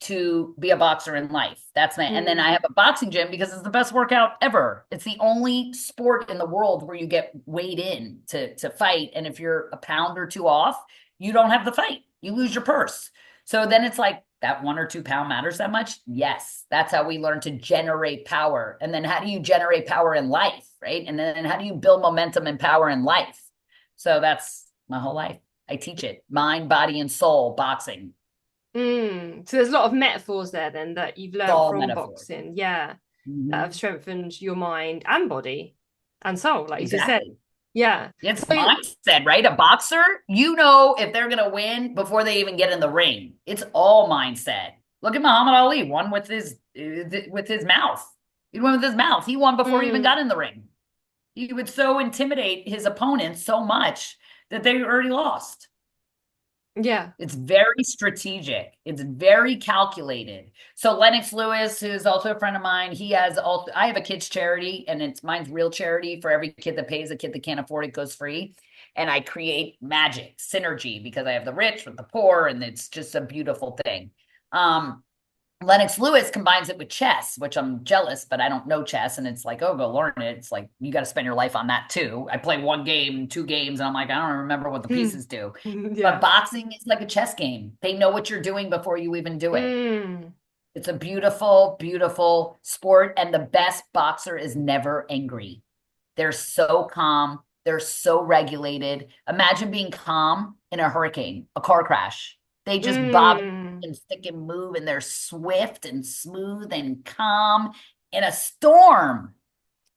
to be a boxer in life. And then Mm. I have a boxing gym because it's the best workout ever. It's the only sport in the world where you get weighed in to fight. And if you're a pound or two off, you don't have the fight. You lose your purse. So then it's like, that 1 or 2 pound matters that much? Yes. That's how we learn to generate power. And then how do you generate power in life? Right. And then how do you build momentum and power in life? So that's my whole life. I teach it: mind, body, and soul, boxing. Mm. So there's a lot of metaphors there then that you've It's learned all from metaphor. boxing, yeah, that have Mhm. strengthened your mind and body and soul, like you just said. Exactly. Yeah. It's So, mindset, right? A boxer, you know if they're going to win before they even get in the ring. It's all mindset. Look at Muhammad Ali, won with his mouth. He won with his mouth. He won before he even mm, got in the ring. He would so intimidate his opponents so much that they already lost. yeah. It's very strategic. It's very calculated. So Lennox Lewis, who's also a friend of mine, he has also, I have a kids charity and mine's real charity for every kid that pays. A kid that can't afford it goes free. And I create magic, synergy, because I have the rich with the poor, and it's just a beautiful thing. Lennox Lewis combines it with chess, which I'm jealous, but I don't know chess. And it's like, oh, go learn it. It's like, you got to spend your life on that too. I play one game, two games, and I'm like, I don't remember what the pieces do. But Yeah. boxing is like a chess game. They know what you're doing before you even do it. Mm. It's a beautiful, beautiful sport. And the best boxer is never angry. They're so calm. They're so regulated. Imagine being calm in a hurricane, a car crash. They just bob Mm. and stick and move, and they're swift and smooth and calm in a storm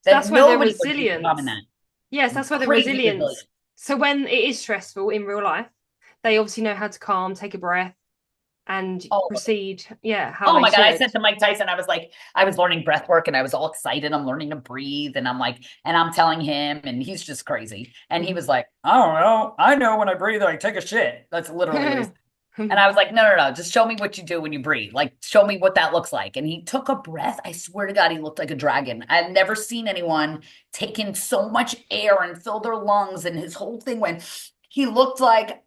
So that that's where the nobody would be calm in resilience. that. Yes, that's where the Crazy resilience. resilient. So when it is stressful in real life, they obviously know how to calm, take a breath, and Oh, proceed, yeah, how oh they my God. I should. said to Mike Tyson, I was like, I was learning breath work and I was all excited. I'm learning to breathe. And I'm like, and I'm telling him, and he's just crazy. And he was like, I don't know. I know when I breathe, I take a shit. That's literally what he said. And I was like, no, no, no. Just show me what you do when you breathe. Like, show me what that looks like. And he took a breath. I swear to God, he looked like a dragon. I've never seen anyone take in so much air and fill their lungs. And his whole thing went, he looked like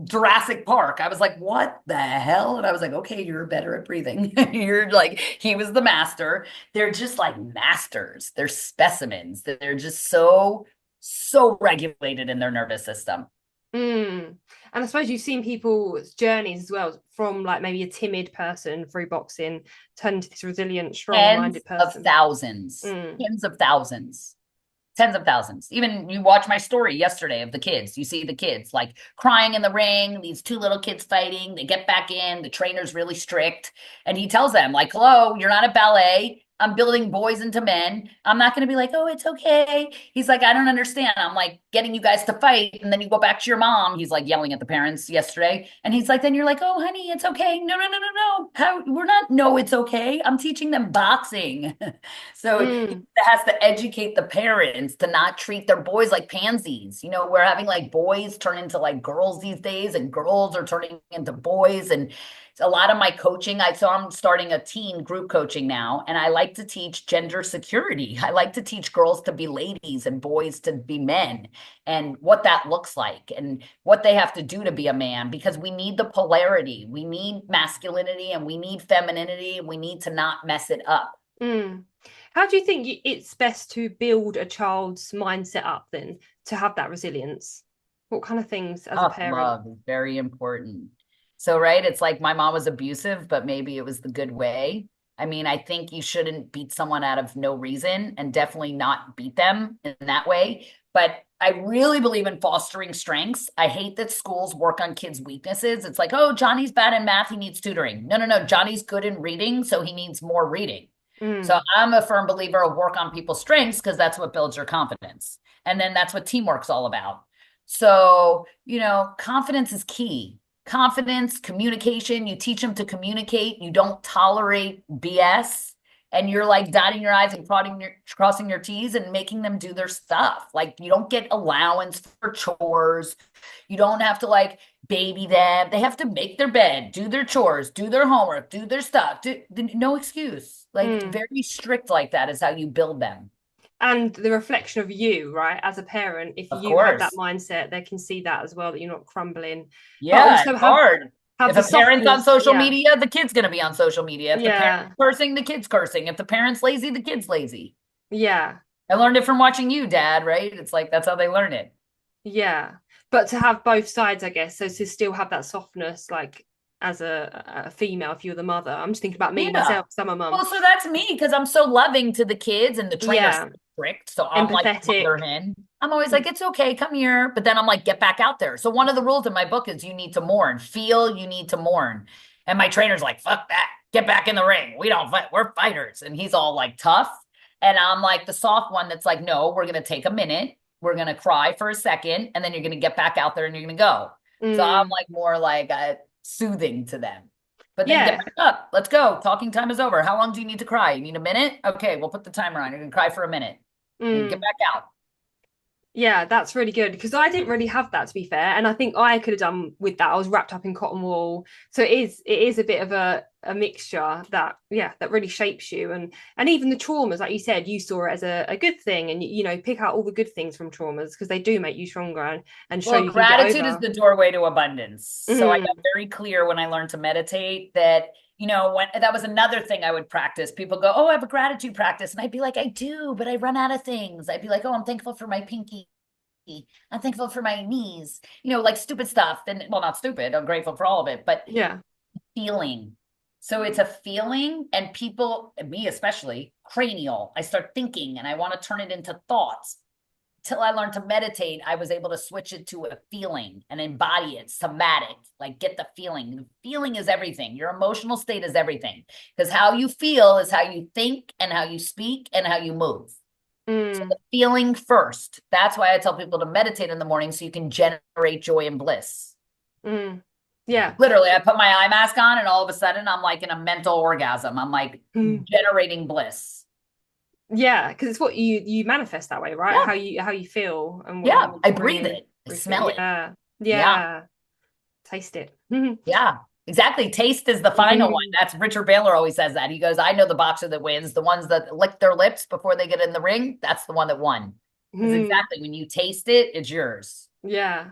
Jurassic Park. I was like, what the hell? And I was like, okay, you're better at breathing. You're like, he was the master. They're just like masters. They're specimens. They're just so, so regulated in their nervous system. Mm. And I suppose you've seen people's journeys as well, from like maybe a timid person through boxing, turn into this resilient, strong-minded Tens of person. thousands, Mm. tens of thousands. Tens of thousands. Even you watch my story yesterday of the kids. You see the kids like crying in the ring, these two little kids fighting. They get back in. The trainer's really strict. And he tells them, like, hello, you're not a ballet. I'm building boys into men. I'm not going to be like, oh, it's okay. He's like, I don't understand. I'm like getting you guys to fight. And then you go back to your mom. He's like yelling at the parents yesterday. And he's like, then you're like, oh, honey, it's okay. No, no, no, no, no. How we're not, no, it's okay. I'm teaching them boxing. So he Mm. has to educate the parents to not treat their boys like pansies. You know, we're having like boys turn into like girls these days, and girls are turning into boys. And a lot of my coaching, I'm starting a teen group coaching now, and I like to teach gender security. I like to teach girls to be ladies and boys to be men, and what that looks like and what they have to do to be a man, because we need the polarity. We need masculinity and we need femininity. We need to not mess it up. Mm. How do you think it's best to build a child's mindset up then to have that resilience? What kind of things as a Tough parent? love is very important. So, right, it's like my mom was abusive, but maybe it was the good way. I mean, I think you shouldn't beat someone out of no reason, and definitely not beat them in that way. But I really believe in fostering strengths. I hate that schools work on kids' weaknesses. It's like, oh, Johnny's bad in math, he needs tutoring. No, no, no. Johnny's good in reading, so he needs more reading. So Mm. I'm a firm believer of work on people's strengths, because that's what builds your confidence. And then that's what teamwork's all about. So, confidence is key. Confidence, communication, you teach them to communicate. You don't tolerate BS. And you're like dotting your I's and crossing your T's and making them do their stuff. Like, you don't get allowance for chores. You don't have to like baby them. They have to make their bed, do their chores, do their homework, do their stuff. No excuse. Like, Mm. very strict like that is how you build them. And the reflection of you, right, as a parent, if Of you have that course. mindset, they can see that as well, that you're not crumbling, but Yeah, also it's hard. have If the a parent's on softness. social Yeah. media, the kid's going to be on social media. If the parent's Yeah. cursing, the kid's cursing. If the parent's lazy, the kid's lazy. Yeah. I learned it from watching you, Dad, right? It's like that's how they learn it. Yeah. But to have both sides, I guess, so to still have that softness, like as a female, if you're the mother. I'm just thinking about me Yeah. myself, 'cause I'm a mum. Well, so that's me because I'm so loving to the kids, and the trainer's Yeah. so strict. So I'm like mother Empathetic. hen. I'm always like, it's okay, come here. But then I'm like, get back out there. So one of the rules in my book is you need to mourn. Feel you need to mourn. And my trainer's like, fuck that. Get back in the ring. We don't fight. We're fighters. And he's all like tough. And I'm like the soft one that's like, no, we're going to take a minute. We're going to cry for a second, and then you're going to get back out there and you're going to go. So I'm like more like soothing to them. But then get Yeah. back up. Let's go. Talking time is over. How long do you need to cry? You need a minute? Okay, we'll put the timer on. You're going to cry for a minute. And get Mm. back out. Yeah, that's really good because I didn't really have that, to be fair, and I think I could have done with that. I was wrapped up in cotton wool, so it is a bit of a mixture that, yeah, that really shapes you, and even the traumas, like you said, you saw it as a good thing, and you know, pick out all the good things from traumas because they do make you stronger and show Well, you can get gratitude is over. the doorway to abundance. So I got Mm, very clear when I learned to meditate that, when that was another thing I would practice. People go, "Oh, I have a gratitude practice." And I'd be like, "I do, but I run out of things." I'd be like, "Oh, I'm thankful for my pinky. I'm thankful for my knees." Like stupid stuff. And well, not stupid. I'm grateful for all of it, but yeah. feeling. So it's a feeling, and people, me especially, cranial. I start thinking and I want to turn it into thoughts. Till I learned to meditate, I was able to switch it to a feeling and embody it, somatic, like get the feeling. The feeling is everything. Your emotional state is everything, because how you feel is how you think and how you speak and how you move. So Mm, the feeling first. That's why I tell people to meditate in the morning so you can generate joy and bliss. mm, yeah. Literally, I put my eye mask on and all of a sudden I'm like in a mental orgasm. I'm like Mm, generating bliss. yeah, because it's what you manifest that way, right? Yeah. How you feel and what you Yeah. want I to breathe bring it. I with it. smell it. Yeah, Yeah. yeah. Taste it. Yeah, exactly. Taste is the final one. That's Richard Baylor always says that. He goes, I know the boxer that wins. The ones that lick their lips before they get in the ring, that's the one that won. Because exactly when you taste it, it's yours. Yeah.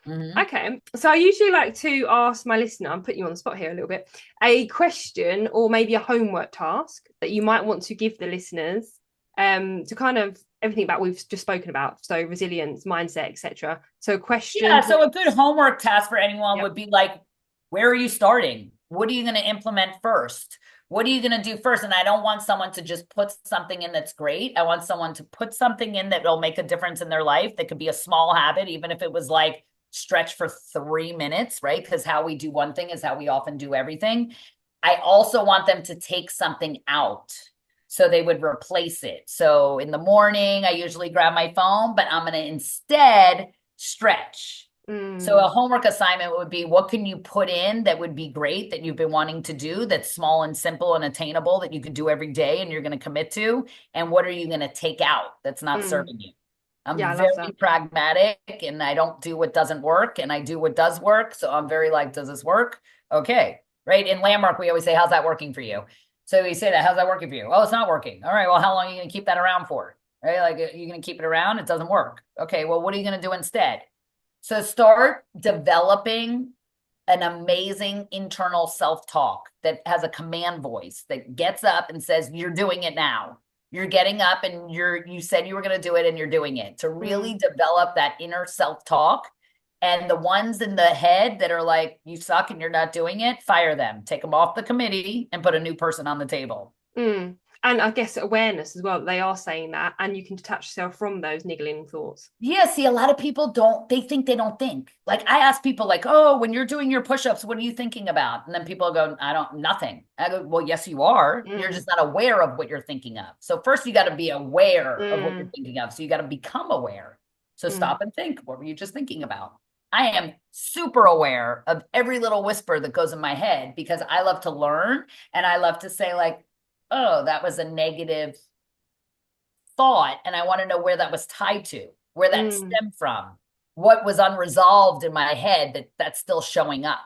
Mm-hmm. Okay. So I usually like to ask my listener, I'm putting you on the spot here a little bit, a question or maybe a homework task that you might want to give the listeners to kind of everything that we've just spoken about. So resilience, mindset, etc. So a question. Yeah, so a good homework task for anyone Yep. would be like, where are you starting? What are you going to implement first? What are you going to do first? And I don't want someone to just put something in that's great. I want someone to put something in that will make a difference in their life. That could be a small habit, even if it was like stretch for 3 minutes, right? Because how we do one thing is how we often do everything. I also want them to take something out. So they would replace it. So in the morning, I usually grab my phone, but I'm going to instead stretch. So a Mm, homework assignment would be, what can you put in that would be great that you've been wanting to do, that's small and simple and attainable that you could do every day and you're going to commit to? And what are you going to take out that's not mm. serving you? I'm Yeah, I love very that. pragmatic and I don't do what doesn't work and I do what does work. So I'm very like, does this work? Okay. Right. In Landmark, we always say, how's that working for you? So we say that, how's that working for you? Oh, it's not working. All right. Well, how long are you going to keep that around for? Right. Like, you're going to keep it around. It doesn't work. Okay. Well, what are you going to do instead? So start developing an amazing internal self-talk that has a command voice that gets up and says, you're doing it now. You're getting up and you said you were going to do it and you're doing it. To really Mm, develop that inner self-talk. And the ones in the head that are like, you suck and you're not doing it, fire them, take them off the committee and put a new person on the table. mm. And I guess awareness as well. They are saying that, and you can detach yourself from those niggling thoughts. Yeah, see, a lot of people they think they don't think. Like I ask people like, oh, when you're doing your push-ups, what are you thinking about? And then people go, nothing. I go, well, yes, you are. You're Mm, just not aware of what you're thinking of. So first you got to be aware of what you're mm, thinking of. So you got to become aware. So mm, stop and think, what were you just thinking about? I am super aware of every little whisper that goes in my head because I love to learn and I love to say like, oh, that was a negative thought and I want to know where that was tied to, where that mm, stemmed from, what was unresolved in my head that's still showing up.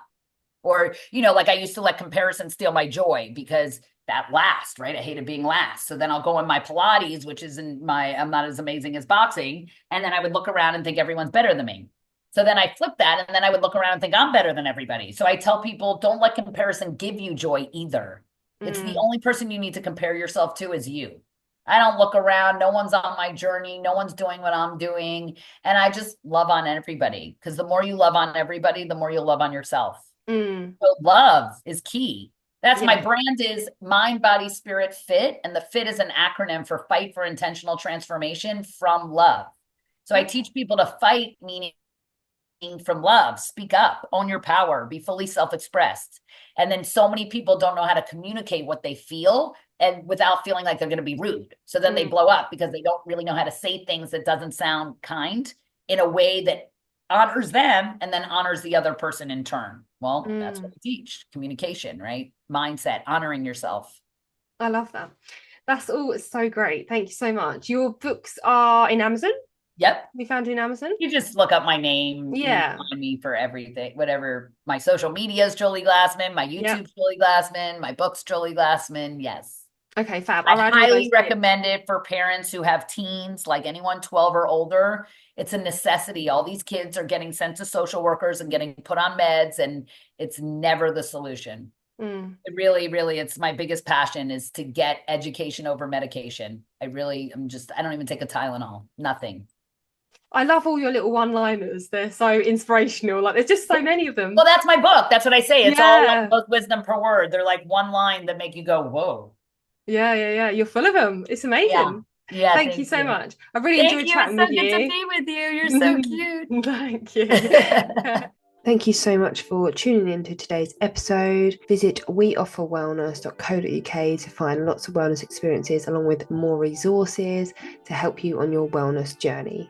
Or, like I used to let comparison steal my joy because that last, right? I hated being last. So then I'll go in my Pilates, which is I'm not as amazing as boxing. And then I would look around and think everyone's better than me. So then I flip that and then I would look around and think I'm better than everybody. So I tell people, don't let comparison give you joy either. It's the mm, only person you need to compare yourself to is you. I don't look around. No one's on my journey. No one's doing what I'm doing. And I just love on everybody because the more you love on everybody, the more you'll love on yourself. mm. So love is key. That's my Yeah. brand is mind, body, spirit, fit. And the fit is an acronym for fight for intentional transformation from love. So I teach people to fight, meaning from love. Speak up, own your power, be fully self-expressed. And then so many people don't know how to communicate what they feel and without feeling like they're going to be rude. So then they blow up because they don't really know how to say things that doesn't sound kind in a way that honors them and then honors the other person in turn. Well, that's what we teach. Communication, right? Mindset, honoring yourself. I love that. That's all so great. Thank you so much. Your books are in Amazon? Yep. We found you in Amazon? You just look up my name. Yeah. You find me for everything, whatever. My social media is Jolie Glassman. My YouTube's Jolie Glassman. My book's Jolie Glassman. Yes. Okay, fab. I highly recommend it for parents who have teens, like anyone 12 or older. It's a necessity. All these kids are getting sent to social workers and getting put on meds, and it's never the solution. It really, really, it's my biggest passion is to get education over medication. I don't even take a Tylenol, nothing. I love all your little one-liners. They're so inspirational. Like there's just so many of them. Well, that's my book. That's what I say. It's all like wisdom per word. They're like one line that make you go, whoa. Yeah. You're full of them. It's amazing. Yeah. Thank you so much. I really enjoyed chatting with you. It's so good to be with you. You're so cute. Thank you. Thank you so much for tuning into today's episode. Visit weofferwellness.co.uk to find lots of wellness experiences along with more resources to help you on your wellness journey.